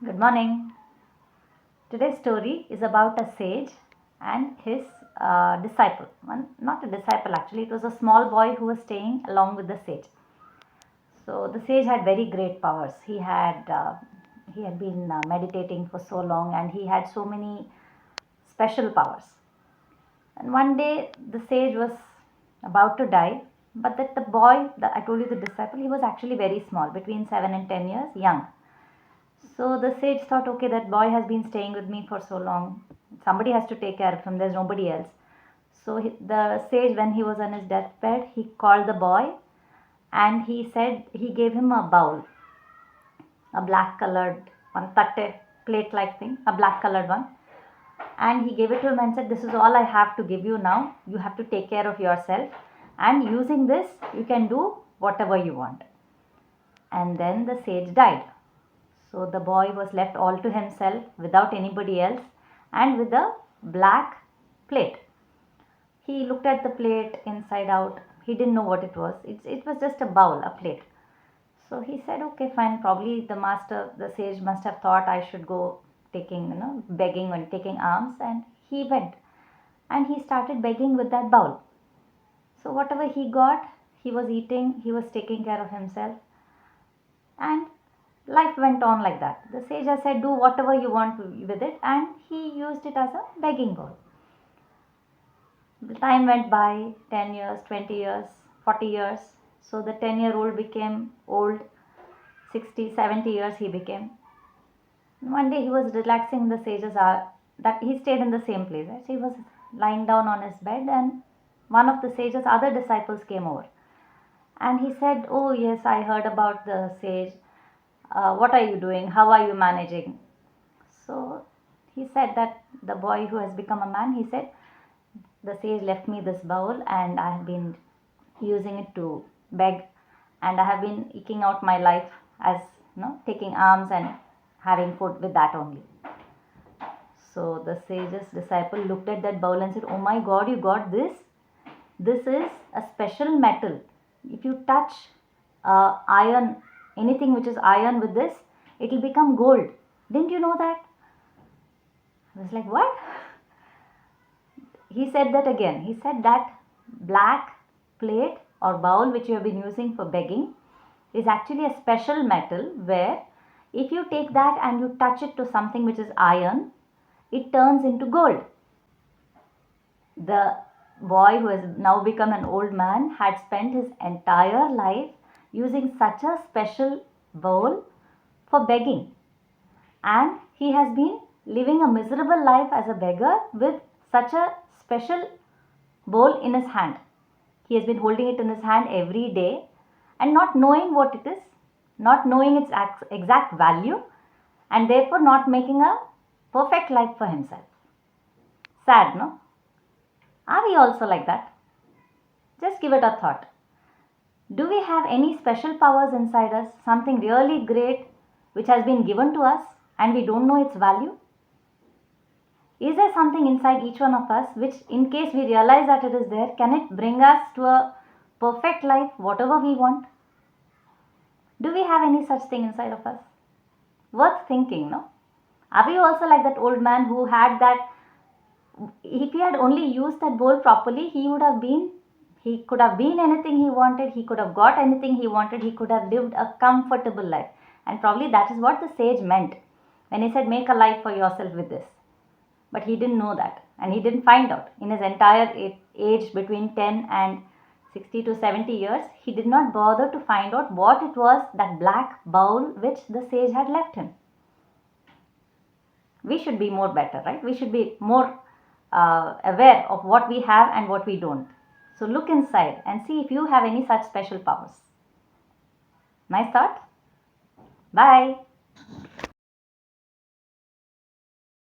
Good morning. Today's story is about a sage and his disciple. Not a disciple actually, it was a small boy who was staying along with the sage. So the sage had very great powers. He had been meditating for so long and he had so many special powers. And one day the sage was about to die, but that the boy, I told you the disciple, he was actually very small, between 7 and 10 years young. So the sage thought, okay, that boy has been staying with me for so long. Somebody has to take care of him. There's nobody else. So the sage, when he was on his deathbed, he called the boy and he said, he gave him a bowl, a black colored one, tatte, plate like thing, a black colored one. And he gave it to him and said, this is all I have to give you now. You have to take care of yourself. And using this, you can do whatever you want. And then the sage died. So the boy was left all to himself without anybody else and with a black plate. He looked at the plate inside out. He didn't know what it was. It was just a bowl, a plate. So he said, okay, fine. Probably the sage must have thought I should go begging and taking alms. And he went and he started begging with that bowl. So whatever he got, he was eating, he was taking care of himself. And life went on like that. The sage has said, do whatever you want with it, and he used it as a begging bowl. The time went by, 10 years, 20 years, 40 years. So the 10-year-old became old, 60, 70 years he became. One day he was relaxing in the sage's that he stayed in the same place. Right? So he was lying down on his bed, and one of the sage's other disciples came over. And he said, oh yes, I heard about the sage. What are you doing? How are you managing? So he said that the boy who has become a man, he said, the sage left me this bowl and I have been using it to beg, and I have been eking out my life as taking alms and having food with that only. So the sage's disciple looked at that bowl and said, oh my God, you got this? This is a special metal. If you touch iron, anything which is iron with this, it will become gold. Didn't you know that? I was like, what? He said that again. He said that black plate or bowl which you have been using for begging is actually a special metal where if you take that and you touch it to something which is iron, it turns into gold. The boy who has now become an old man had spent his entire life using such a special bowl for begging, and he has been living a miserable life as a beggar with such a special bowl in his hand. He has been holding it in his hand every day and not knowing what it is, not knowing its exact value, and therefore not making a perfect life for himself. Sad, no? Are we also like that? Just give it a thought. Do we have any special powers inside us, something really great which has been given to us and we don't know its value? Is there something inside each one of us which, in case we realize that it is there, can it bring us to a perfect life, whatever we want? Do we have any such thing inside of us? Worth thinking, no? Are we also like that old man who had that? If he had only used that bowl properly, he could have been anything he wanted, he could have got anything he wanted, he could have lived a comfortable life. And probably that is what the sage meant when he said, make a life for yourself with this. But he didn't know that, and he didn't find out. In his entire age between 10 and 60 to 70 years, he did not bother to find out what it was, that black bowl which the sage had left him. We should be more better, right? We should be more aware of what we have and what we don't. So look inside and see if you have any such special powers. Nice thought. Bye.